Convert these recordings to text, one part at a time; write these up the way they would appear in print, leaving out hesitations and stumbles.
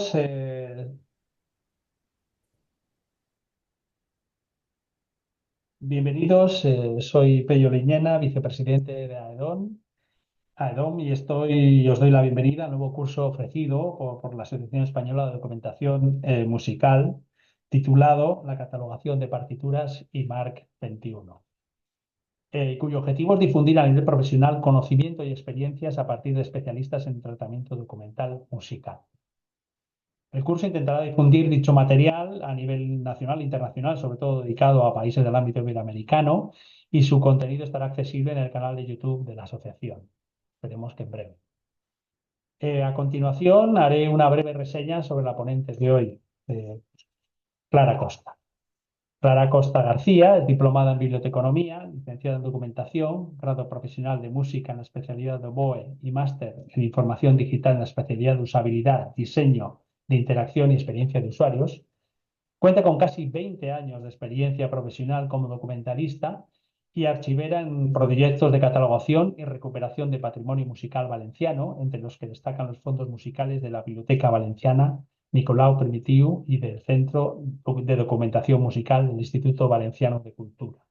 todos. Bienvenidos. Soy Pello Liñena, vicepresidente de AEDOM, y os doy la bienvenida al nuevo curso ofrecido por la Asociación Española de Documentación Musical, titulado La catalogación de partituras y Marc XXI, cuyo objetivo es difundir a nivel profesional conocimiento y experiencias a partir de especialistas en tratamiento documental musical. El curso intentará difundir dicho material a nivel nacional e internacional, sobre todo dedicado a países del ámbito iberoamericano, y su contenido estará accesible en el canal de YouTube de la asociación. Esperemos que en breve. A continuación, haré una breve reseña sobre la ponente de hoy, Clara Costa. Clara Costa García es diplomada en biblioteconomía, licenciada en documentación, grado profesional de música en la especialidad de oboe y máster en información digital en la especialidad de usabilidad, diseño de interacción y experiencia de usuarios. Cuenta con casi 20 años de experiencia profesional como documentalista y archivera en proyectos de catalogación y recuperación de patrimonio musical valenciano, entre los que destacan los fondos musicales de la Biblioteca Valenciana Nicolau Primitiu y del Centro de Documentación Musical del Instituto Valenciano de Cultura.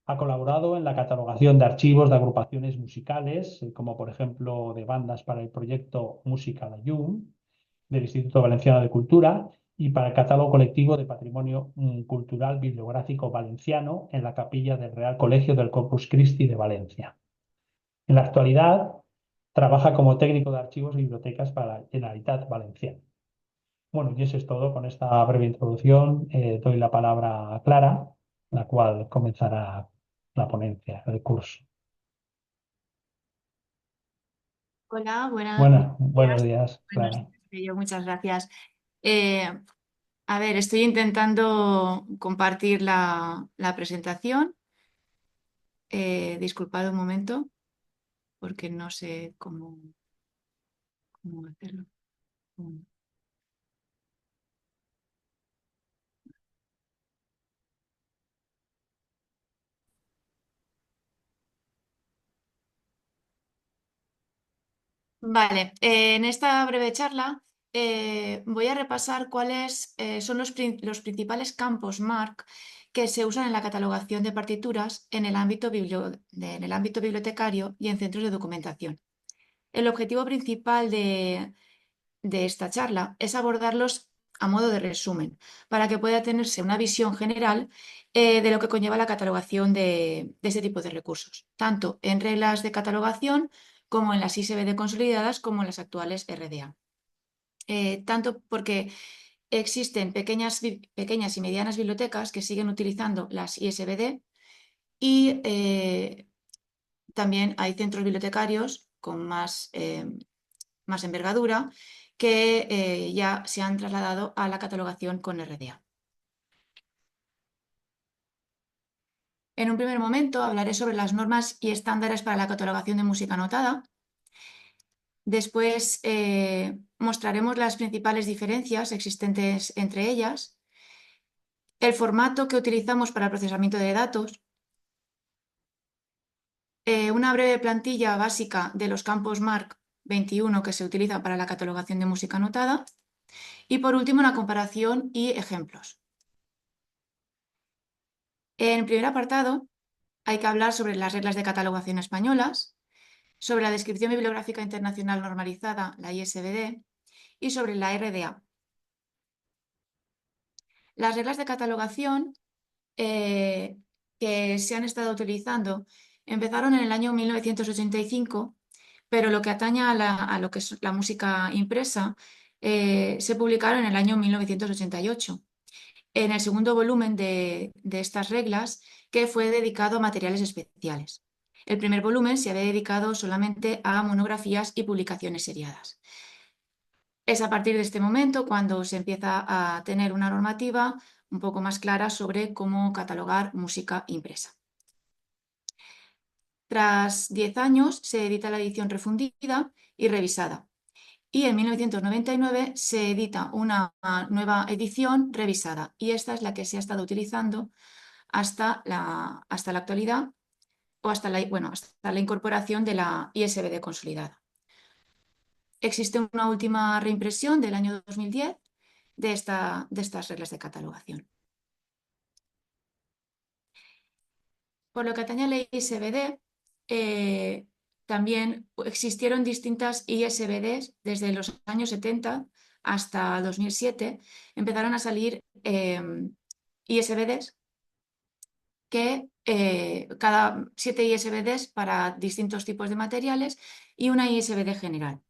Ha colaborado en la catalogación de archivos de agrupaciones musicales, como por ejemplo de bandas para el proyecto Música la Llum del Instituto Valenciano de Cultura y para el catálogo colectivo de patrimonio cultural bibliográfico valenciano en la capilla del Real Colegio del Corpus Christi de Valencia. En la actualidad trabaja como técnico de archivos y bibliotecas para la Generalitat Valenciana. Bueno, y eso es todo. Con esta breve introducción doy la palabra a Clara, la cual comenzará la ponencia, el curso. Hola, buenos Buenos días. días, Buenos Clara. días, Bello, muchas gracias. Eh, a ver, estoy intentando compartir la presentación. Disculpad un momento porque no sé cómo hacerlo. Vale, en esta breve charla voy a repasar cuáles son los principales campos MARC que se usan en la catalogación de partituras en el ámbito bibliotecario y en centros de documentación. El objetivo principal de esta charla es abordarlos a modo de resumen, para que pueda tenerse una visión general de lo que conlleva la catalogación de este tipo de recursos, tanto en reglas de catalogación como en las ISBD consolidadas como en las actuales RDA. Tanto porque existen pequeñas y medianas bibliotecas que siguen utilizando las ISBD y también hay centros bibliotecarios con más envergadura que ya se han trasladado a la catalogación con RDA. En un primer momento hablaré sobre las normas y estándares para la catalogación de música notada. Después mostraremos las principales diferencias existentes entre ellas, el formato que utilizamos para el procesamiento de datos, una breve plantilla básica de los campos MARC 21 que se utilizan para la catalogación de música notada y por último una comparación y ejemplos. En el primer apartado hay que hablar sobre las reglas de catalogación españolas, sobre la descripción bibliográfica internacional normalizada, la ISBD, y sobre la RDA. Las reglas de catalogación que se han estado utilizando empezaron en el año 1985, pero lo que atañe a lo que es la música impresa se publicaron en el año 1988, en el segundo volumen de estas reglas, que fue dedicado a materiales especiales. El primer volumen se había dedicado solamente a monografías y publicaciones seriadas. Es a partir de este momento cuando se empieza a tener una normativa un poco más clara sobre cómo catalogar música impresa. Tras 10 años se edita la edición refundida y revisada, y en 1999 se edita una nueva edición revisada, y esta es la que se ha estado utilizando hasta la actualidad, o hasta la incorporación de la ISBD consolidada. existe una última reimpresión del año 2010 de estas reglas de catalogación. Por lo que atañe a la ISBD, también existieron distintas ISBDs desde los años 70 hasta 2007. Empezaron a salir ISBDs que cada 7 ISBDs para distintos tipos de materiales y una ISBD general.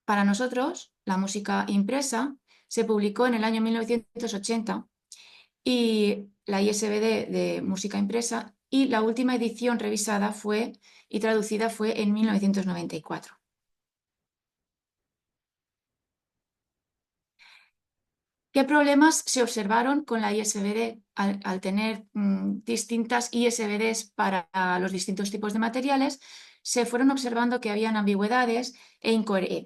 Para nosotros, la música impresa se publicó en el año 1980 y la ISBD de música impresa, y la última edición revisada y traducida fue en 1994. ¿Qué problemas se observaron con la ISBD al tener distintas ISBDs para los distintos tipos de materiales? Se fueron observando que habían ambigüedades y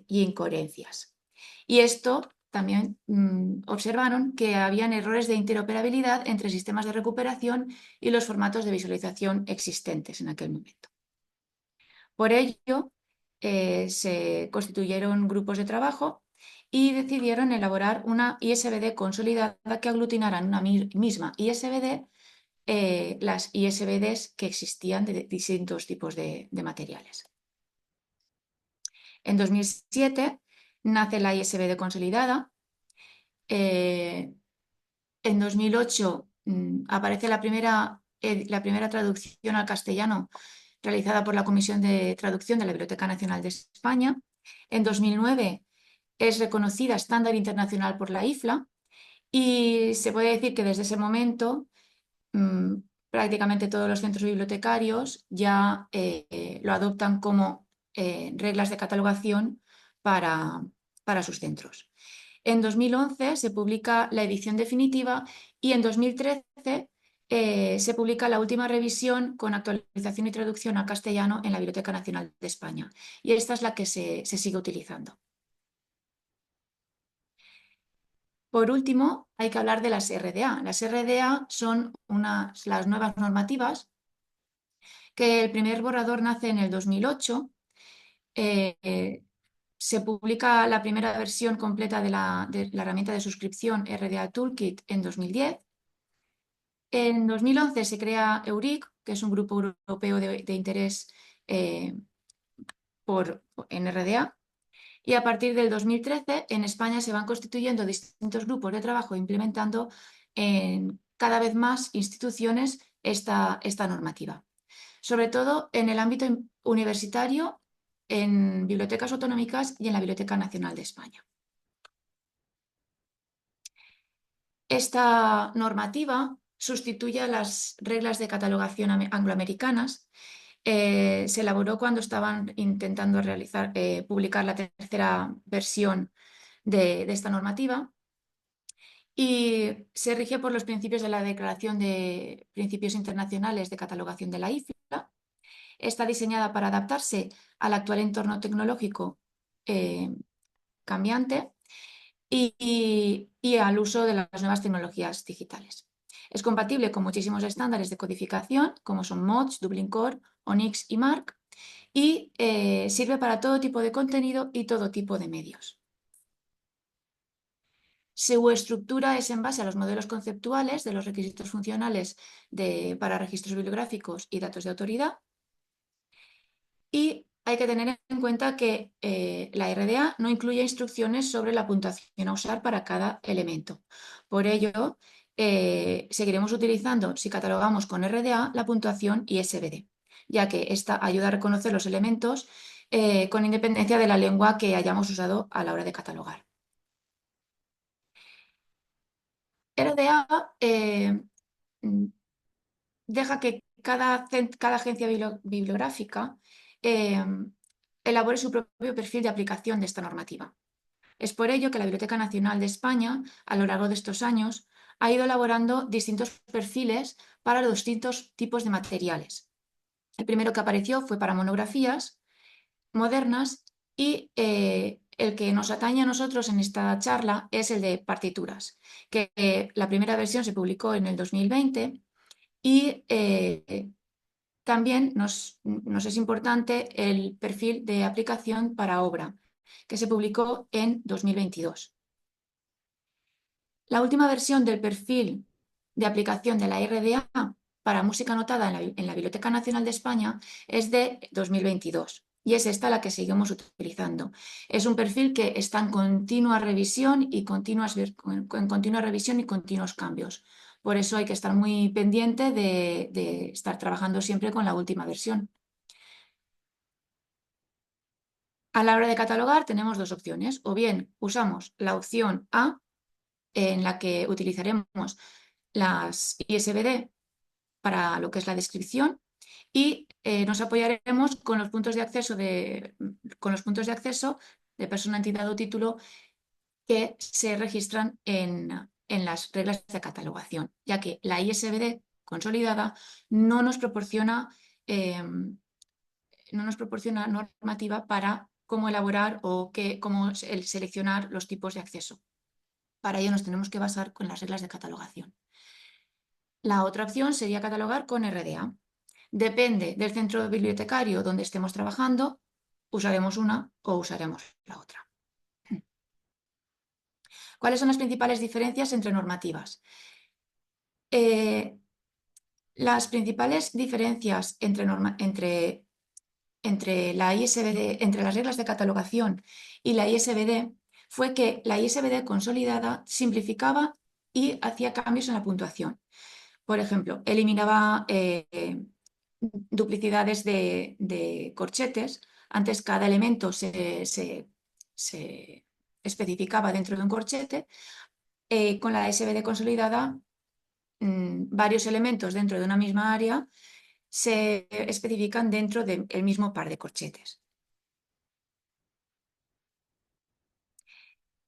incoherencias. Y esto también observaron que habían errores de interoperabilidad entre sistemas de recuperación y los formatos de visualización existentes en aquel momento. Por ello, se constituyeron grupos de trabajo y decidieron elaborar una ISBD consolidada que aglutinara en una misma ISBD las ISBDs que existían de distintos tipos de materiales. En 2007 nace la ISBD consolidada. En 2008 aparece la primera traducción al castellano realizada por la Comisión de Traducción de la Biblioteca Nacional de España. En 2009 es reconocida estándar internacional por la IFLA y se puede decir que desde ese momento prácticamente todos los centros bibliotecarios ya lo adoptan como reglas de catalogación para sus centros. En 2011 se publica la edición definitiva y en 2013 se publica la última revisión con actualización y traducción al castellano en la Biblioteca Nacional de España. Y esta es la que se sigue utilizando. Por último, hay que hablar de las RDA. Las RDA son las nuevas normativas, que el primer borrador nace en el 2008. Se publica la primera versión completa de la herramienta de suscripción RDA Toolkit en 2010. En 2011 se crea EURIC, que es un grupo europeo de interés en RDA. Y a partir del 2013 en España se van constituyendo distintos grupos de trabajo implementando en cada vez más instituciones esta normativa. Sobre todo en el ámbito universitario, en bibliotecas autonómicas y en la Biblioteca Nacional de España. Esta normativa sustituye a las reglas de catalogación angloamericanas. Se elaboró cuando estaban intentando publicar la tercera versión de esta normativa y se rige por los principios de la Declaración de Principios Internacionales de Catalogación de la IFLA. Está diseñada para adaptarse al actual entorno tecnológico cambiante y al uso de las nuevas tecnologías digitales. Es compatible con muchísimos estándares de codificación, como son MODS, Dublin Core, ONIX y MARC, y sirve para todo tipo de contenido y todo tipo de medios. Su estructura es en base a los modelos conceptuales de los requisitos funcionales para registros bibliográficos y datos de autoridad. Y hay que tener en cuenta que la RDA no incluye instrucciones sobre la puntuación a usar para cada elemento. Por ello, seguiremos utilizando, si catalogamos con RDA, la puntuación ISBD, ya que esta ayuda a reconocer los elementos con independencia de la lengua que hayamos usado a la hora de catalogar. RDA deja que cada agencia bibliográfica elabore su propio perfil de aplicación de esta normativa. Es por ello que la Biblioteca Nacional de España, a lo largo de estos años, ha ido elaborando distintos perfiles para los distintos tipos de materiales. El primero que apareció fue para monografías modernas y el que nos atañe a nosotros en esta charla es el de partituras, que la primera versión se publicó en el 2020 y También nos es importante el perfil de aplicación para obra, que se publicó en 2022. La última versión del perfil de aplicación de la RDA para música anotada en la Biblioteca Nacional de España es de 2022 y es esta la que seguimos utilizando. Es un perfil que está en continua revisión y continuos cambios. Por eso hay que estar muy pendiente de estar trabajando siempre con la última versión. A la hora de catalogar tenemos dos opciones, o bien usamos la opción A, en la que utilizaremos las ISBD para lo que es la descripción y nos apoyaremos con los puntos de acceso de persona, entidad o título que se registran en las reglas de catalogación, ya que la ISBD consolidada no nos proporciona, normativa para cómo elaborar o cómo seleccionar los tipos de acceso. Para ello nos tenemos que basar con las reglas de catalogación. La otra opción sería catalogar con RDA. Depende del centro bibliotecario donde estemos trabajando, usaremos una o usaremos la otra. ¿Cuáles son las principales diferencias entre normativas? Las principales diferencias entre la ISBD, entre las reglas de catalogación y la ISBD fue que la ISBD consolidada simplificaba y hacía cambios en la puntuación. Por ejemplo, eliminaba duplicidades de corchetes. Antes cada elemento se especificaba dentro de un corchete. Con la ISBD consolidada, varios elementos dentro de una misma área se especifican dentro del mismo par de corchetes.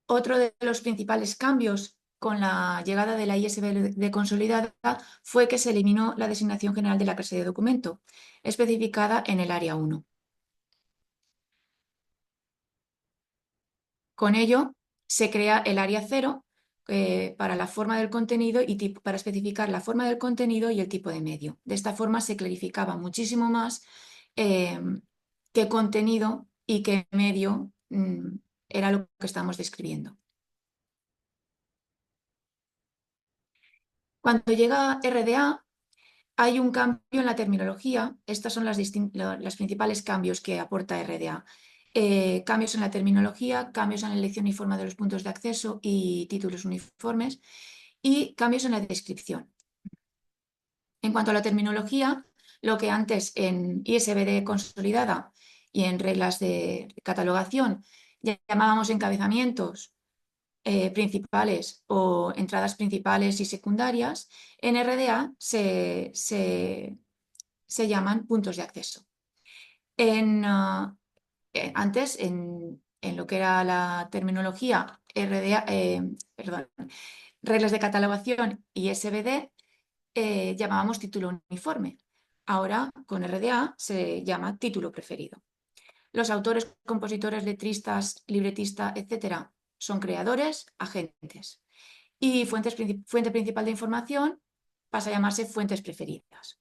Otro de los principales cambios con la llegada de la ISBD consolidada fue que se eliminó la designación general de la clase de documento, especificada en el área 1. Con ello, se crea el área 0 para la forma del contenido y para especificar la forma del contenido y el tipo de medio. De esta forma se clarificaba muchísimo más qué contenido y qué medio era lo que estamos describiendo. Cuando llega RDA, hay un cambio en la terminología. Estos son los principales cambios que aporta RDA. Cambios en la terminología, cambios en la elección y forma de los puntos de acceso y títulos uniformes y cambios en la descripción. En cuanto a la terminología, lo que antes en ISBD consolidada y en reglas de catalogación llamábamos encabezamientos principales o entradas principales y secundarias, en RDA se llaman puntos de acceso. Antes, en lo que era la terminología RDA, reglas de catalogación y SBD, llamábamos título uniforme. Ahora, con RDA, se llama título preferido. Los autores, compositores, letristas, libretistas, etcétera, son creadores, agentes. Y fuente principal de información pasa a llamarse fuentes preferidas.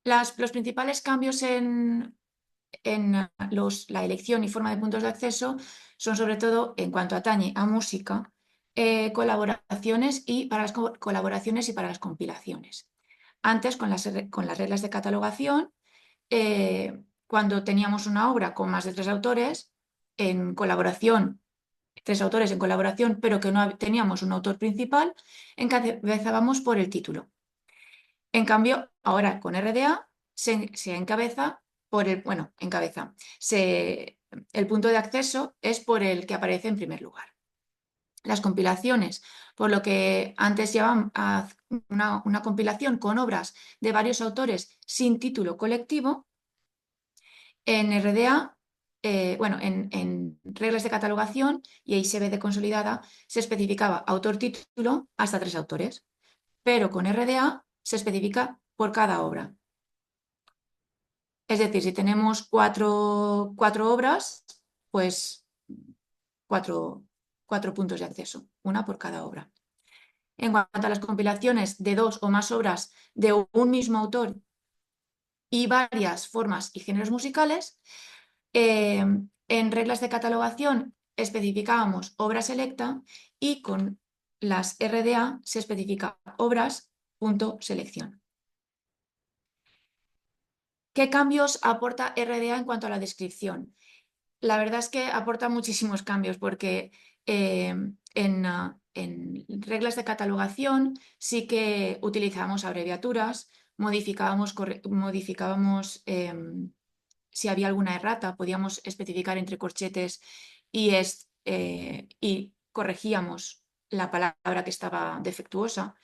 Los principales cambios en la elección y forma de puntos de acceso son sobre todo en cuanto atañe a música, colaboraciones y para las colaboraciones y para las compilaciones. Antes, con las reglas de catalogación, cuando teníamos una obra con más de 3 autores en colaboración, 3 autores en colaboración, pero que no teníamos un autor principal, encabezábamos por el título. En cambio, ahora con RDA se encabeza por el, el punto de acceso es por el que aparece en primer lugar. Las compilaciones, por lo que antes llevaban a una compilación con obras de varios autores sin título colectivo, en RDA, en reglas de catalogación y ISBD consolidada se especificaba autor-título hasta 3 autores, pero con RDA se especifica por cada obra. Es decir, si tenemos cuatro obras, pues cuatro puntos de acceso, una por cada obra. En cuanto a las compilaciones de dos o más obras de un mismo autor y varias formas y géneros musicales, en reglas de catalogación especificábamos obra selecta y con las RDA se especifica obras, punto, selección. ¿Qué cambios aporta RDA en cuanto a la descripción? La verdad es que aporta muchísimos cambios porque en reglas de catalogación sí que utilizamos abreviaturas, modificábamos si había alguna errata, podíamos especificar entre corchetes y corregíamos la palabra que estaba defectuosa,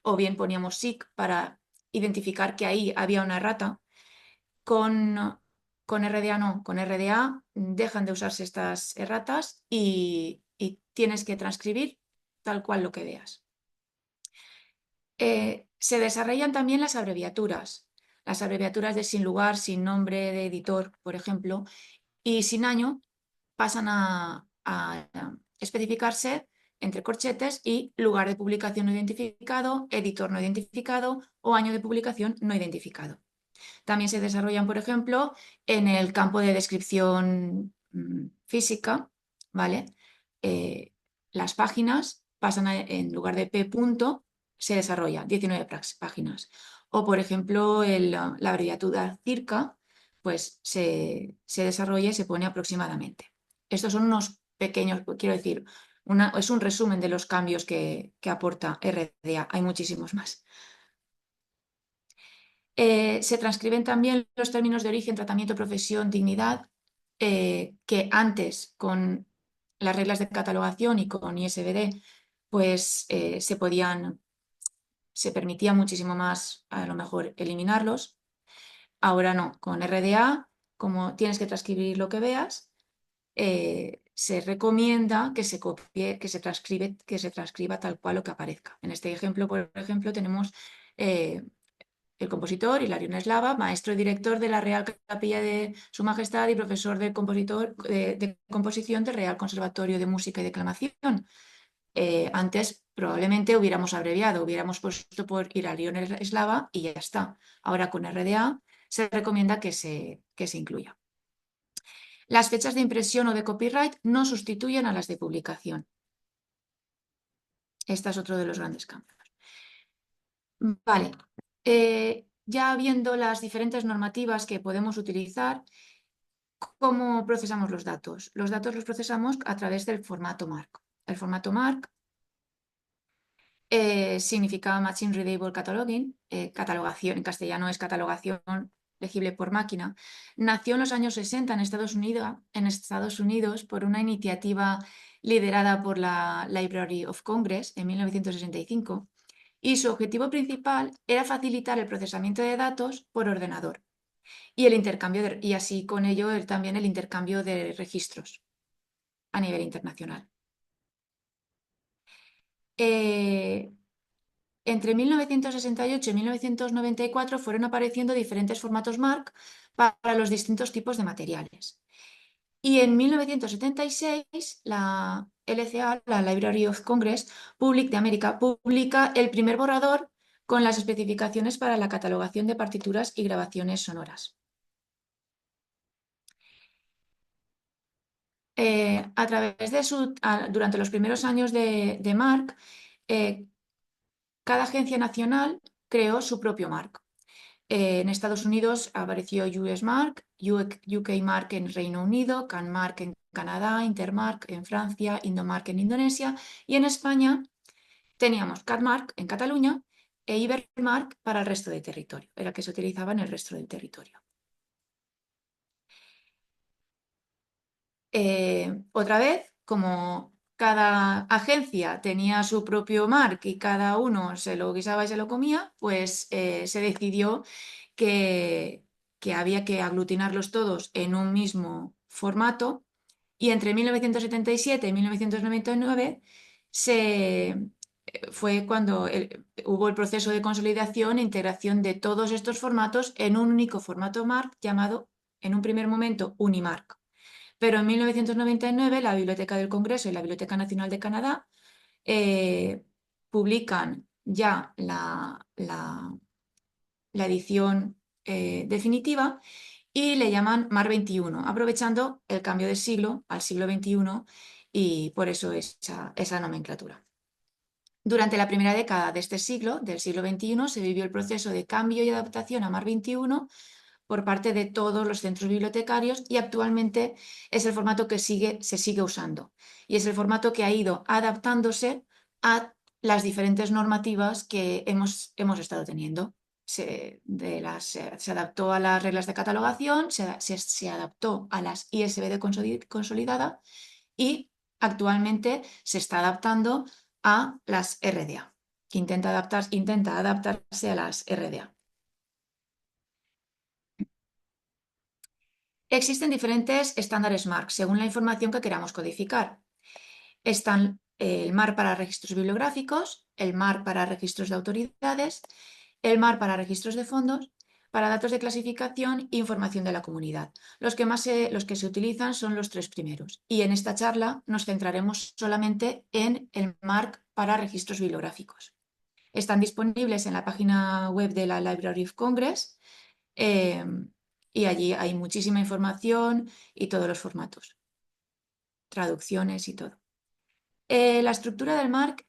o bien poníamos SIC para identificar que ahí había una errata. Con RDA no, con RDA dejan de usarse estas erratas y tienes que transcribir tal cual lo que veas. Se desarrollan también las abreviaturas de sin lugar, sin nombre de editor, por ejemplo, y sin año pasan a especificarse entre corchetes y lugar de publicación no identificado, editor no identificado o año de publicación no identificado. También se desarrollan, por ejemplo, en el campo de descripción física, ¿vale? Las páginas pasan en lugar de P punto, se desarrolla 19 páginas. O, por ejemplo, la abreviatura circa, pues se desarrolla y se pone aproximadamente. Estos son unos pequeños, quiero decir, es un resumen de los cambios que aporta RDA. Hay muchísimos más. Se transcriben también los términos de origen, tratamiento, profesión, dignidad, que antes con las reglas de catalogación y con ISBD, pues se permitía muchísimo más a lo mejor eliminarlos. Ahora no, con RDA, como tienes que transcribir lo que veas, se recomienda que se copie, que se transcriba tal cual lo que aparezca. En este ejemplo, por ejemplo, tenemos el compositor Hilarión Eslava, maestro y director de la Real Capilla de Su Majestad y profesor de composición del Real Conservatorio de Música y Declamación. Antes probablemente hubiéramos abreviado, hubiéramos puesto por Hilarión Eslava y ya está. Ahora con RDA se recomienda que se incluya. Las fechas de impresión o de copyright no sustituyen a las de publicación. Este es otro de los grandes cambios. Vale, ya viendo las diferentes normativas que podemos utilizar, ¿cómo procesamos los datos? Los datos los procesamos a través del formato MARC. El formato MARC significa Machine Readable Cataloging, catalogación, en castellano es catalogación legible por máquina. Nació en los años 60 en Estados Unidos por una iniciativa liderada por la Library of Congress en 1965. Y su objetivo principal era facilitar el procesamiento de datos por ordenador y el intercambio y así con ello también el intercambio de registros a nivel internacional. Entre 1968 y 1994 fueron apareciendo diferentes formatos MARC para los distintos tipos de materiales. Y en 1976 la LCA, la Library of Congress de América, publica el primer borrador con las especificaciones para la catalogación de partituras y grabaciones sonoras. Durante los primeros años de MARC, cada agencia nacional creó su propio MARC. En Estados Unidos apareció US MARC, UK MARC en Reino Unido, CanMark en Canadá, Intermark en Francia, Indomark en Indonesia y en España teníamos CatMark en Cataluña e Ibermark para el resto del territorio, era que se utilizaba en el resto del territorio. Otra vez, como cada agencia tenía su propio MARC y cada uno se lo guisaba y se lo comía, pues se decidió que había que aglutinarlos todos en un mismo formato y entre 1977 y 1999 fue cuando hubo el proceso de consolidación e integración de todos estos formatos en un único formato MARC llamado en un primer momento Unimarc. Pero en 1999 la Biblioteca del Congreso y la Biblioteca Nacional de Canadá publican ya la edición definitiva y le llaman MAR 21, aprovechando el cambio de siglo al siglo XXI y por eso esa nomenclatura. Durante la primera década de este siglo, del siglo XXI, se vivió el proceso de cambio y adaptación a MAR 21 por parte de todos los centros bibliotecarios y actualmente es el formato que se sigue usando y es el formato que ha ido adaptándose a las diferentes normativas que hemos estado teniendo. Se adaptó a las reglas de catalogación, se adaptó a las ISBN consolidada y actualmente se está adaptando a las RDA, que intenta adaptarse a las RDA. Existen diferentes estándares MARC según la información que queramos codificar. Están el MARC para registros bibliográficos, el MARC para registros de autoridades, el MARC para registros de fondos, para datos de clasificación e información de la comunidad. Los que se utilizan son los tres primeros. Y en esta charla nos centraremos solamente en el MARC para registros bibliográficos. Están disponibles en la página web de la Library of Congress. Y allí hay muchísima información y todos los formatos, traducciones y todo. La estructura del MARC,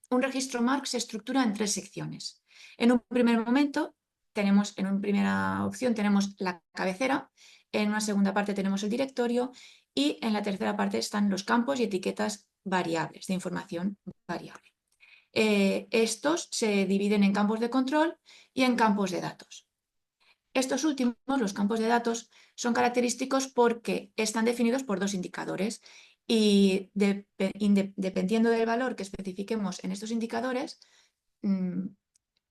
un registro MARC se estructura en tres secciones. En un primer momento, en una primera opción tenemos la cabecera, en una segunda parte tenemos el directorio y en la tercera parte están los campos y etiquetas variables, de información variable. Estos se dividen en campos de control y en campos de datos. Estos últimos, los campos de datos, son característicos porque están definidos por dos indicadores y dependiendo del valor que especifiquemos en estos indicadores,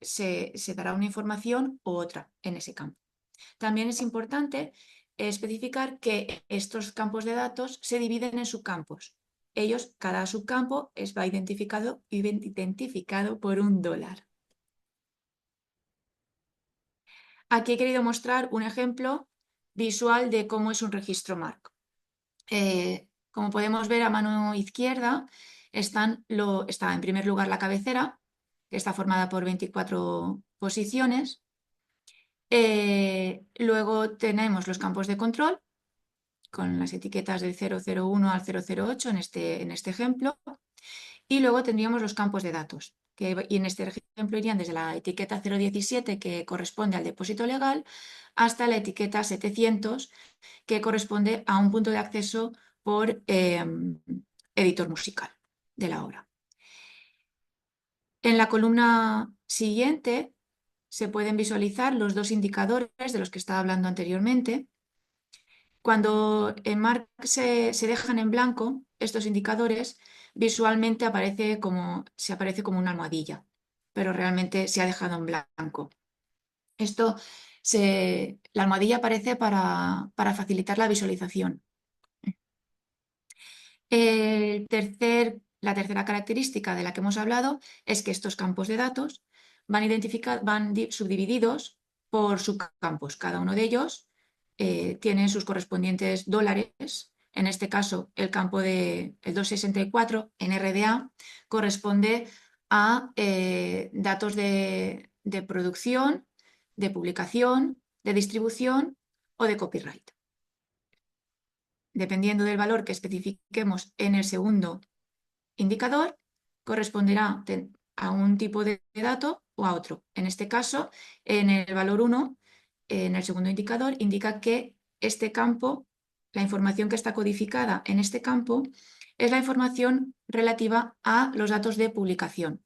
se dará una información u otra en ese campo. También es importante especificar que estos campos de datos se dividen en subcampos. Cada subcampo va identificado por $1. Aquí he querido mostrar un ejemplo visual de cómo es un registro MARC. Como podemos ver a mano izquierda está en primer lugar la cabecera, que está formada por 24 posiciones. Luego tenemos los campos de control, con las etiquetas del 001 al 008 en este ejemplo. Y luego tendríamos los campos de datos, y en este ejemplo irían desde la etiqueta 017, que corresponde al depósito legal, hasta la etiqueta 700, que corresponde a un punto de acceso por editor musical de la obra. En la columna siguiente se pueden visualizar los dos indicadores de los que estaba hablando anteriormente. Cuando en MARC se dejan en blanco, estos indicadores visualmente se aparece como una almohadilla, pero realmente se ha dejado en blanco. La almohadilla aparece para facilitar la visualización. La tercera característica de la que hemos hablado es que estos campos de datos van subdivididos por subcampos. Cada uno de ellos tiene sus correspondientes dólares. En este caso, el campo el 264 en RDA corresponde a datos de producción, de publicación, de distribución o de copyright. Dependiendo del valor que especifiquemos en el segundo indicador, corresponderá a un tipo de dato o a otro. En este caso, en el valor 1, en el segundo indicador, indica que este campo, la información que está codificada en este campo, es la información relativa a los datos de publicación.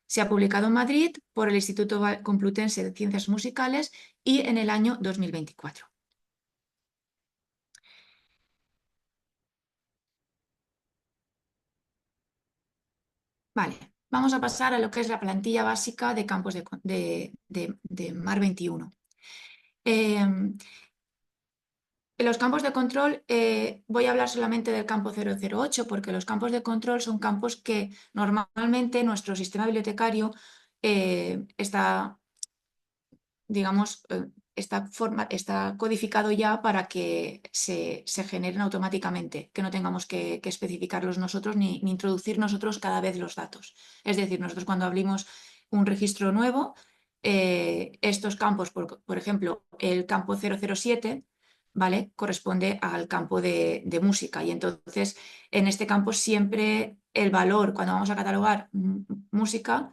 Se ha publicado en Madrid por el Instituto Complutense de Ciencias Musicales y en el año 2024. Vale, vamos a pasar a lo que es la plantilla básica de campos de MAR 21. En los campos de control voy a hablar solamente del campo 008 porque los campos de control son campos que normalmente nuestro sistema bibliotecario está, digamos, está codificado ya para que se generen automáticamente, que no tengamos que especificarlos nosotros ni introducir nosotros cada vez los datos. Es decir, nosotros cuando abrimos un registro nuevo, estos campos, por ejemplo, el campo 007, ¿vale? Corresponde al campo de música y entonces en este campo siempre el valor, cuando vamos a catalogar música,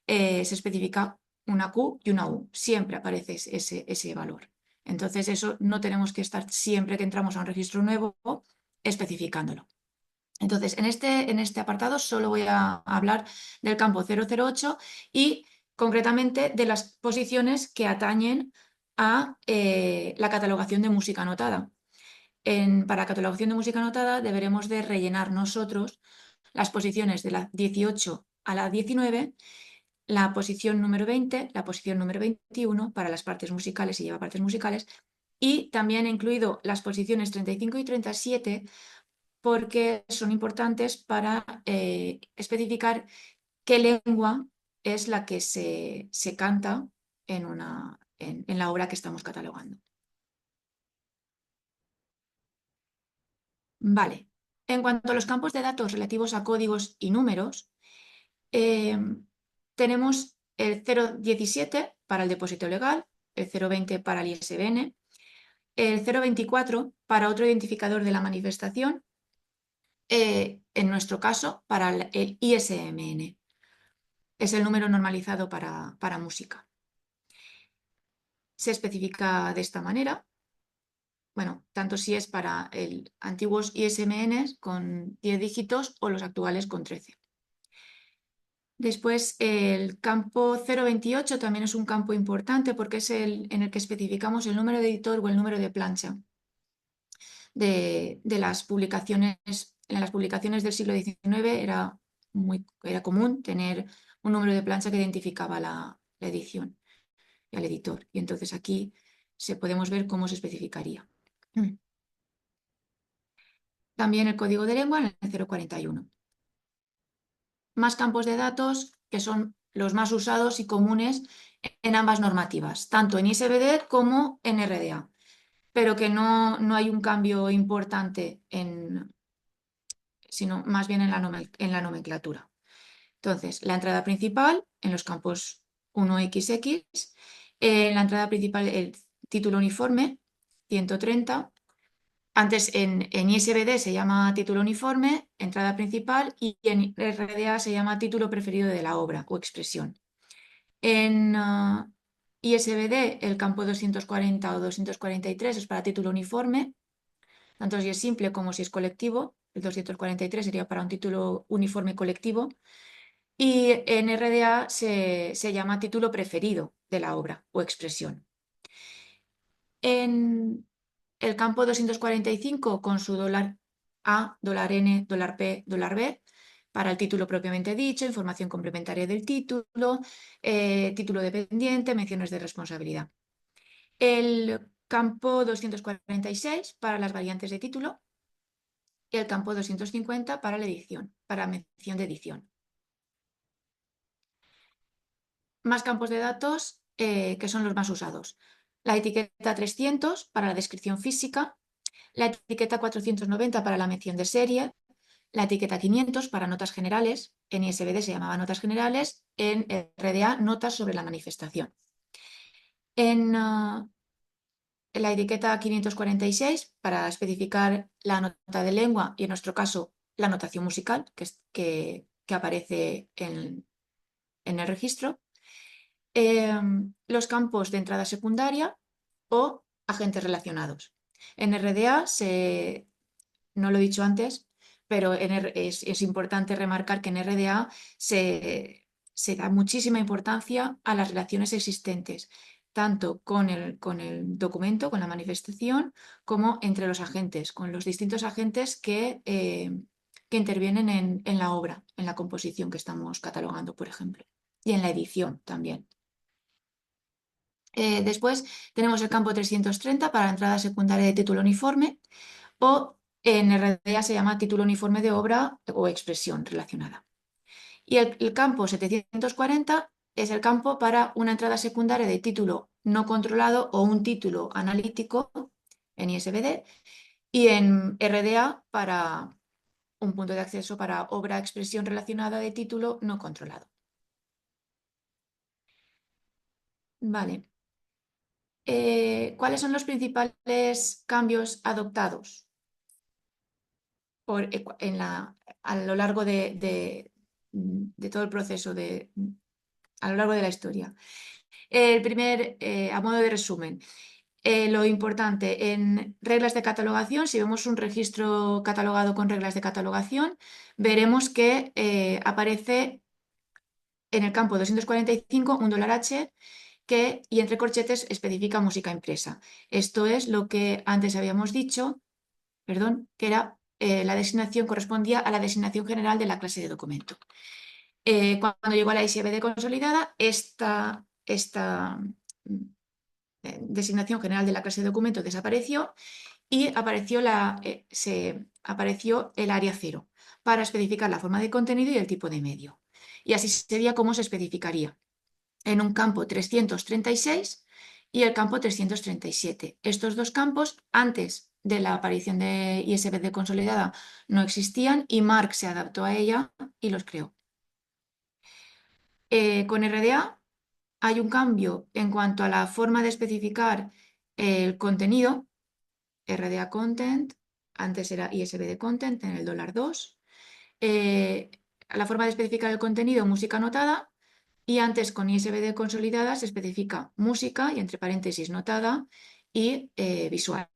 se especifica una Q y una U. Siempre aparece ese valor. Entonces eso no tenemos que estar siempre que entramos a un registro nuevo especificándolo. Entonces, en este apartado solo voy a hablar del campo 008 y concretamente de las posiciones que atañen a la catalogación de música anotada. Para catalogación de música anotada deberemos de rellenar nosotros las posiciones de la 18 a la 19, la posición número 20, la posición número 21 para las partes musicales, y lleva partes musicales, y también he incluido las posiciones 35 y 37 porque son importantes para especificar qué lengua es la que se canta en la obra que estamos catalogando. Vale. En cuanto a los campos de datos relativos a códigos y números, tenemos el 017 para el depósito legal, el 020 para el ISBN, el 024 para otro identificador de la manifestación, en nuestro caso para el ISMN. Es el número normalizado para música. Se especifica de esta manera. Bueno, tanto si es para el antiguos ISMN con 10 dígitos o los actuales con 13. Después, el campo 028 también es un campo importante porque es en el que especificamos el número de editor o el número de plancha de las publicaciones. En las publicaciones del siglo XIX era común tener un número de plancha que identificaba la edición y al editor. Y entonces aquí podemos ver cómo se especificaría. También el código de lengua en el 041. Más campos de datos que son los más usados y comunes en ambas normativas, tanto en ISBD como en RDA, pero que no hay un cambio importante sino más bien en la nomenclatura. Entonces, la entrada principal en los campos 1XX, en la entrada principal el título uniforme, 130. Antes en ISBD se llama título uniforme, entrada principal, y en RDA se llama título preferido de la obra o expresión. En ISBD el campo 240 o 243 es para título uniforme, tanto si es simple como si es colectivo. El 243 sería para un título uniforme colectivo. Y en RDA se llama título preferido de la obra o expresión. En el campo 245 con su $A, $N, $P, $B, para el título propiamente dicho, información complementaria del título, título dependiente, menciones de responsabilidad. El campo 246 para las variantes de título y el campo 250 para la edición, para mención de edición. Más campos de datos que son los más usados. La etiqueta 300 para la descripción física, la etiqueta 490 para la mención de serie, la etiqueta 500 para notas generales, en ISBD se llamaba notas generales, en RDA notas sobre la manifestación. En la etiqueta 546 para especificar la nota de lengua y en nuestro caso la notación musical que aparece en el registro. Los campos de entrada secundaria o agentes relacionados. En RDA, no lo he dicho antes, pero es importante remarcar que en RDA se da muchísima importancia a las relaciones existentes, tanto con el documento, con la manifestación, como entre los agentes, con los distintos agentes que intervienen en la obra, en la composición que estamos catalogando, por ejemplo, y en la edición también. Después tenemos el campo 330 para la entrada secundaria de título uniforme o en RDA se llama título uniforme de obra o expresión relacionada. Y el campo 740 es el campo para una entrada secundaria de título no controlado o un título analítico en ISBD y en RDA para un punto de acceso para obra-expresión relacionada de título no controlado. Vale. ¿Cuáles son los principales cambios adoptados a lo largo de todo el proceso, a lo largo de la historia? El primer, a modo de resumen, lo importante en reglas de catalogación, si vemos un registro catalogado con reglas de catalogación, veremos que aparece en el campo 245 un $H y entre corchetes especifica música impresa. Esto es lo que antes habíamos dicho, perdón, que era la designación correspondía a la designación general de la clase de documento. Cuando llegó a la ISBD consolidada, esta designación general de la clase de documento desapareció y apareció el área 0 para especificar la forma de contenido y el tipo de medio. Y así sería como se especificaría en un campo 336 y el campo 337. Estos dos campos, antes de la aparición de ISBD consolidada, no existían y Marc se adaptó a ella y los creó. Con RDA hay un cambio en cuanto a la forma de especificar el contenido. RDA Content, antes era ISBD Content en el $2. La forma de especificar el contenido, música notada, y antes con ISBD consolidada se especifica música y entre paréntesis notada y visual.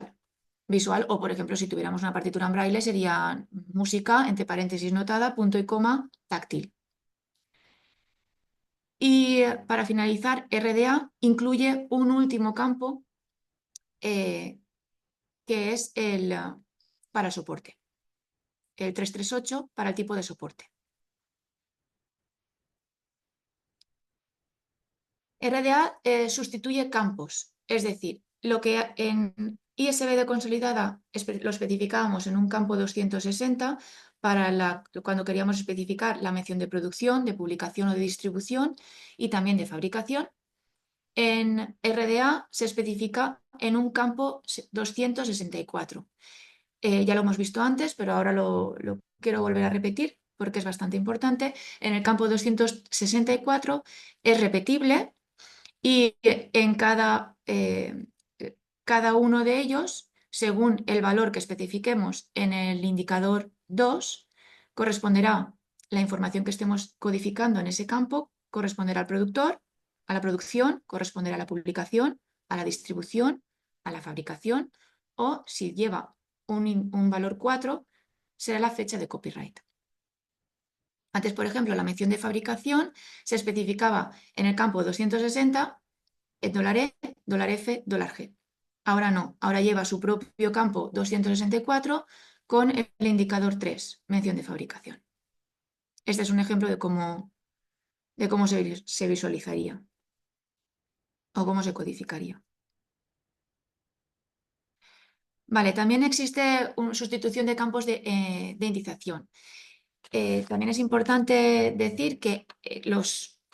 Visual, o por ejemplo, si tuviéramos una partitura en braille sería música entre paréntesis notada, punto y coma, táctil. Y para finalizar, RDA incluye un último campo que es para el soporte, el 338 para el tipo de soporte. RDA sustituye campos, es decir, lo que en ISBD consolidada lo especificábamos en un campo 260 cuando queríamos especificar la mención de producción, de publicación o de distribución y también de fabricación. En RDA se especifica en un campo 264. Ya lo hemos visto antes, pero ahora lo quiero volver a repetir porque es bastante importante. En el campo 264 es repetible y en cada uno de ellos, según el valor que especifiquemos en el indicador 2, corresponderá la información que estemos codificando en ese campo, corresponderá al productor, a la producción, corresponderá a la publicación, a la distribución, a la fabricación, o si lleva un valor 4, será la fecha de copyright. Antes, por ejemplo, la mención de fabricación se especificaba en el campo 260 $E, $F, $G. Ahora no, ahora lleva su propio campo 264 con el indicador 3, mención de fabricación. Este es un ejemplo de cómo se visualizaría o cómo se codificaría. Vale, también existe una sustitución de campos de indización. También es importante decir que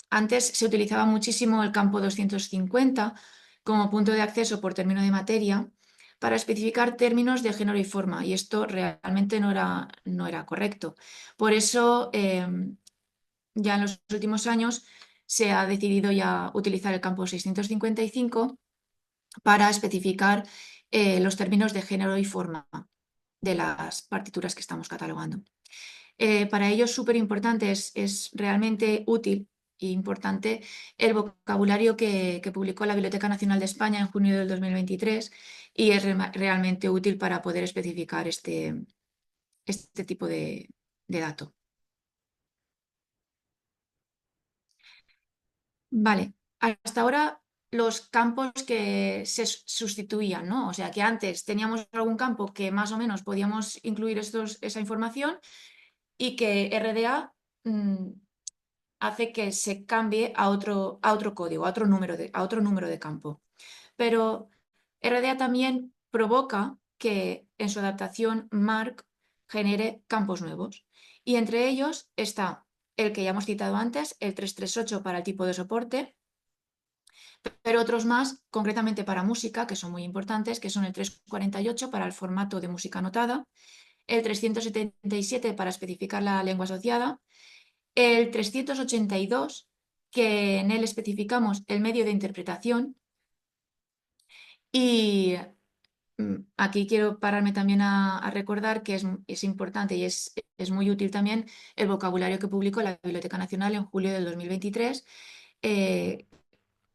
antes se utilizaba muchísimo el campo 250 como punto de acceso por término de materia para especificar términos de género y forma, y esto realmente no era correcto. Por eso, ya en los últimos años se ha decidido ya utilizar el campo 655 para especificar los términos de género y forma de las partituras que estamos catalogando. Para ello es súper importante, es realmente útil e importante el vocabulario que publicó la Biblioteca Nacional de España en junio del 2023 y es realmente útil para poder especificar este tipo de dato. Vale, hasta ahora los campos que se sustituían, ¿no? O sea que antes teníamos algún campo que más o menos podíamos incluir esa información y que RDA hace que se cambie a otro código, a otro número de campo. Pero RDA también provoca que en su adaptación Marc genere campos nuevos. Y entre ellos está el que ya hemos citado antes, el 338 para el tipo de soporte, pero otros más, concretamente para música, que son muy importantes, que son el 348 para el formato de música notada, el 377 para especificar la lengua asociada, el 382, que en él especificamos el medio de interpretación, y aquí quiero pararme también a recordar que es importante y es muy útil también el vocabulario que publicó la Biblioteca Nacional en julio del 2023, eh,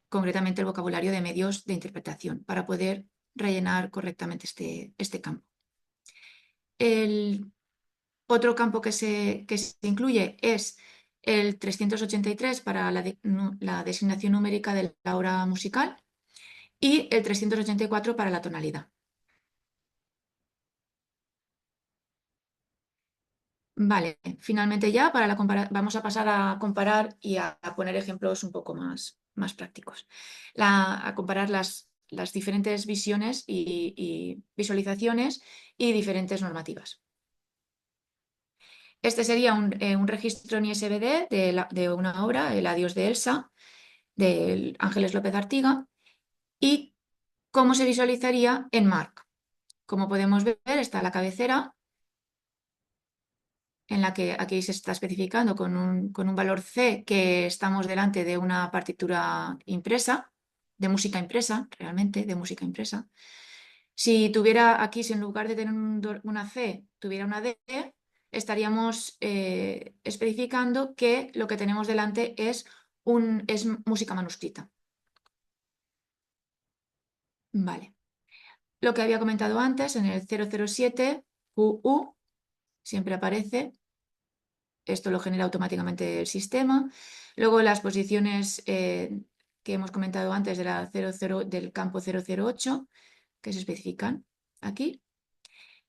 concretamente el vocabulario de medios de interpretación, para poder rellenar correctamente este campo. El otro campo que se incluye es el 383 para la designación numérica de la obra musical y el 384 para la tonalidad. Vale, finalmente ya vamos a pasar a comparar y a poner ejemplos un poco más prácticos. A comparar las diferentes visiones y visualizaciones y diferentes normativas. Este sería un registro en ISBD de una obra, El adiós de Elsa, de Ángeles López Artiga, y cómo se visualizaría en MARC. Como podemos ver, está la cabecera, en la que aquí se está especificando con un valor C que estamos delante de una partitura impresa, de música impresa, realmente, de música impresa. Si tuviera aquí, si en lugar de tener una C, tuviera una D, estaríamos especificando que lo que tenemos delante es música manuscrita. Vale. Lo que había comentado antes, en el 007, QU, siempre aparece. Esto lo genera automáticamente el sistema. Luego las posiciones que hemos comentado antes del campo 008, que se especifican aquí.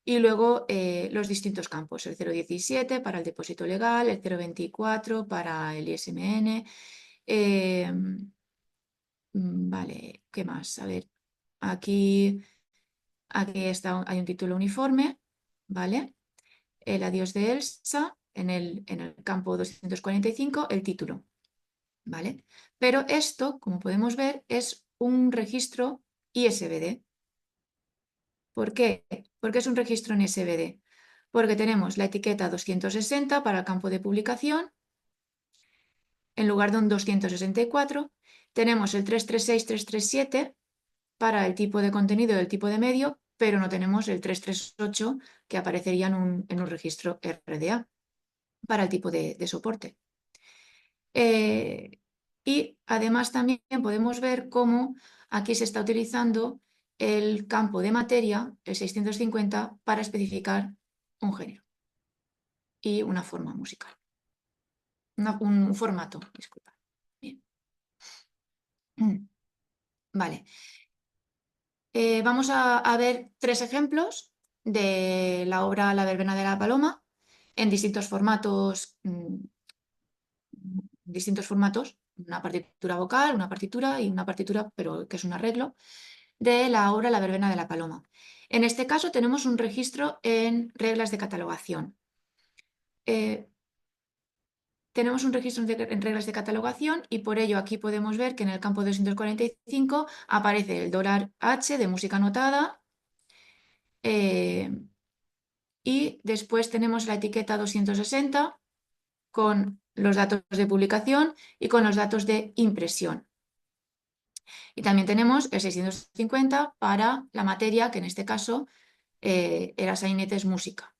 Y luego los distintos campos, el 017 para el depósito legal, el 024 para el ISMN. Vale, ¿qué más? A ver, aquí hay un título uniforme, ¿vale? El adiós de Elsa, en el campo 245, el título, ¿vale? Pero esto, como podemos ver, es un registro ISBD. ¿Por qué? Porque es un registro en ISBD. Porque tenemos la etiqueta 260 para el campo de publicación, en lugar de un 264, tenemos el 336-337 para el tipo de contenido del tipo de medio, pero no tenemos el 338 que aparecería en un registro RDA para el tipo de soporte. Y además también podemos ver cómo aquí se está utilizando el campo de materia, el 650, para especificar un género y una forma musical. Un formato, disculpa. Bien. Vale. Vamos a ver 3 ejemplos de la obra La verbena de la paloma en distintos formatos, una partitura vocal, una partitura y una partitura, pero que es un arreglo, de la obra La verbena de la paloma. En este caso tenemos un registro en reglas de catalogación. Tenemos un registro en reglas de catalogación y por ello aquí podemos ver que en el campo 245 aparece el $H de música notada, y después tenemos la etiqueta 260 con los datos de publicación y con los datos de impresión. Y también tenemos el 650 para la materia, que en este caso era sainetes música.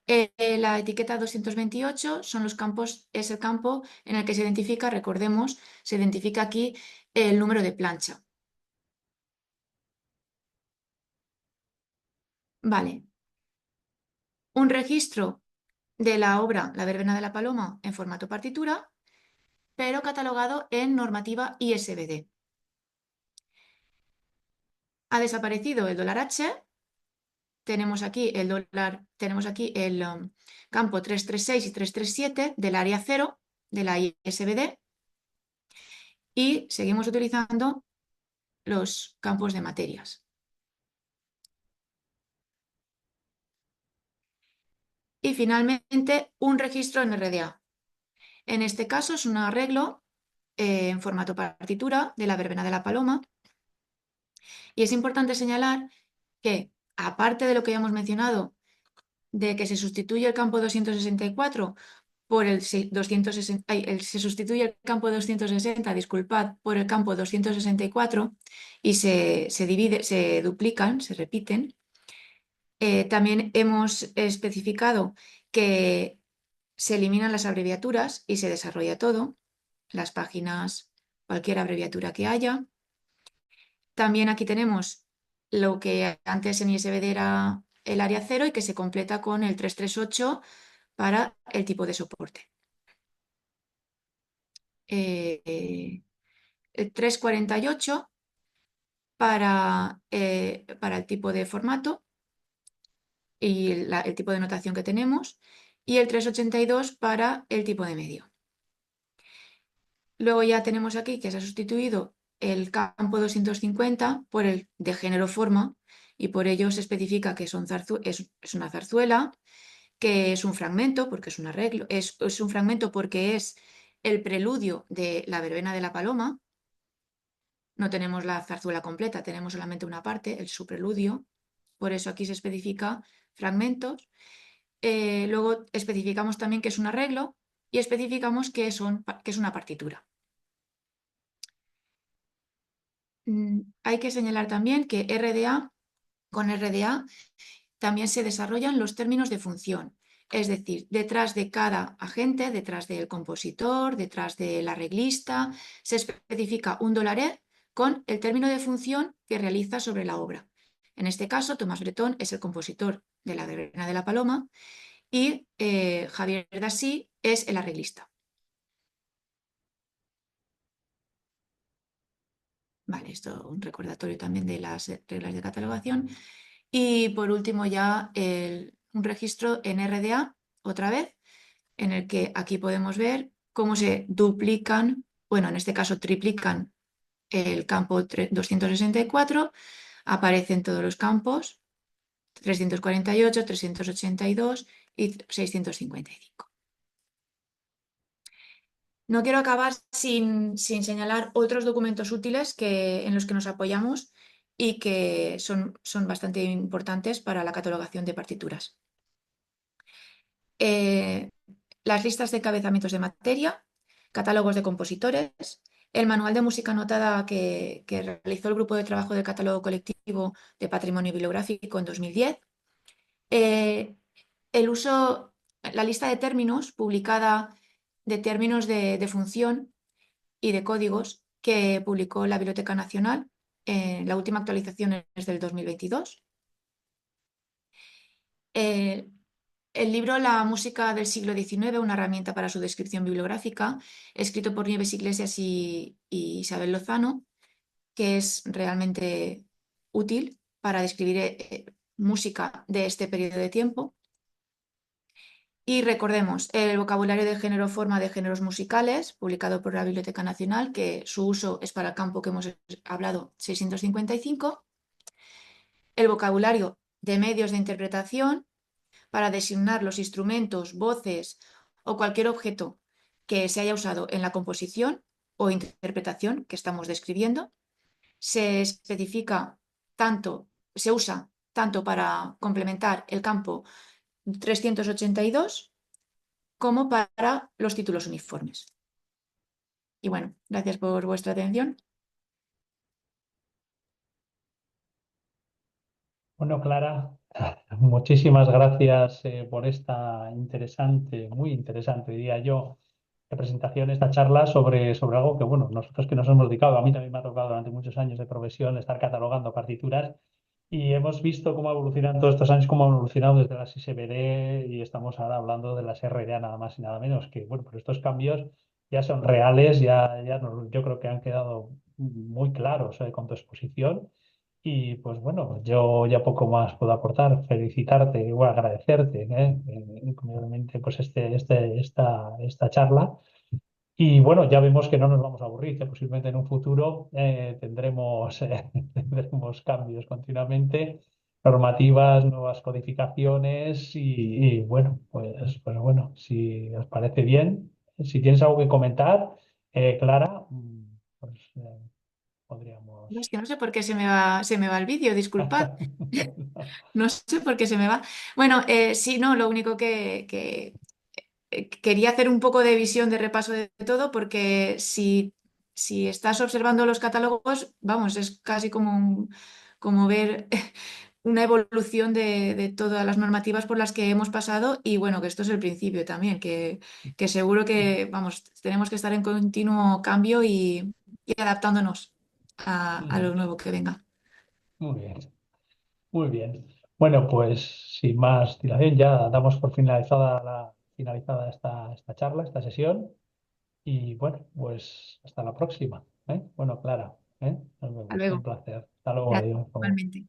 La etiqueta 228 es el campo en el que se identifica, recordemos, se identifica aquí el número de plancha. Vale. Un registro de la obra La verbena de la paloma en formato partitura, pero catalogado en normativa ISBD. Ha desaparecido el $H. Tenemos aquí el campo 336 y 337 del área 0 de la ISBD y seguimos utilizando los campos de materias. Y finalmente un registro en RDA. En este caso es un arreglo en formato partitura de la verbena de la paloma. Y es importante señalar que, aparte de lo que ya hemos mencionado, de que se sustituye el campo 264 por el 260, se sustituye el campo 260, disculpad, por el campo 264 y se divide, se duplican, se repiten. También hemos especificado que se eliminan las abreviaturas y se desarrolla todo, las páginas, cualquier abreviatura que haya. También aquí tenemos lo que antes en ISBD era el área 0 y que se completa con el 338 para el tipo de soporte. El 348 para el tipo de formato y el tipo de notación que tenemos, y el 382 para el tipo de medio. Luego ya tenemos aquí que se ha sustituido el campo 250 por el de género forma, y por ello se especifica que es una zarzuela, que es un fragmento porque es un arreglo, es un fragmento porque es el preludio de la verbena de la paloma. No tenemos la zarzuela completa, tenemos solamente una parte, su preludio. Por eso aquí se especifica fragmentos. Luego especificamos también que es un arreglo y especificamos que es una partitura. Hay que señalar también que con RDA también se desarrollan los términos de función. Es decir, detrás de cada agente, detrás del compositor, detrás del arreglista, se especifica un $E con el término de función que realiza sobre la obra. En este caso, Tomás Bretón es el compositor de la verbena de la paloma y Javier Dassí es el arreglista. Vale, esto es un recordatorio también de las reglas de catalogación. Y por último ya un registro en RDA, otra vez, en el que aquí podemos ver cómo se duplican, bueno, en este caso triplican el campo 264, aparecen todos los campos, 348, 382 y 655. No quiero acabar sin señalar otros documentos útiles en los que nos apoyamos y que son bastante importantes para la catalogación de partituras. Las listas de encabezamientos de materia, catálogos de compositores, el manual de música notada que realizó el grupo de trabajo del catálogo colectivo de patrimonio bibliográfico en 2010, la lista de términos publicada de términos de función y de códigos que publicó la Biblioteca Nacional. La última actualización es del 2022. El libro La música del siglo XIX, una herramienta para su descripción bibliográfica, escrito por Nieves Iglesias y Isabel Lozano, que es realmente útil para describir música de este periodo de tiempo. Y recordemos, el vocabulario de género forma de géneros musicales, publicado por la Biblioteca Nacional, que su uso es para el campo que hemos hablado, 655. El vocabulario de medios de interpretación, para designar los instrumentos, voces o cualquier objeto que se haya usado en la composición o interpretación que estamos describiendo. Se especifica se usa tanto para complementar el campo 382 como para los títulos uniformes. Y bueno, gracias por vuestra atención. Bueno, Clara, muchísimas gracias por esta muy interesante, diría yo, presentación, esta charla sobre algo que, bueno, nosotros que nos hemos dedicado, a mí también me ha tocado durante muchos años de profesión estar catalogando partituras y hemos visto cómo evolucionan todos estos años, cómo han evolucionado desde las ISBD y estamos ahora hablando de las RDA nada más y nada menos, que, bueno, pero estos cambios ya son reales, yo creo que han quedado muy claros con tu exposición. Y pues bueno, yo ya poco más puedo aportar, felicitarte o agradecerte, obviamente, pues esta charla. Y bueno, ya vemos que no nos vamos a aburrir, que posiblemente en un futuro tendremos cambios continuamente, normativas, nuevas codificaciones y bueno, pues bueno, si os parece bien, si tienes algo que comentar, Clara, pues No, es podríamos... que no sé por qué se me va el vídeo, disculpad. No sé por qué se me va. Bueno, sí, no, lo único que quería hacer un poco de visión de repaso de todo, porque si estás observando los catálogos, vamos, es casi como ver una evolución de todas las normativas por las que hemos pasado y bueno, que esto es el principio también, que seguro que, vamos, tenemos que estar en continuo cambio y adaptándonos a lo nuevo que venga. Muy bien, muy bien. Bueno, pues sin más dilación, ya damos por finalizada esta charla, esta sesión. Y bueno, pues hasta la próxima, ¿eh? Bueno, Clara, ¿eh? Nos Hasta vemos. Un luego. placer. Hasta luego, Gracias, adiós. igualmente.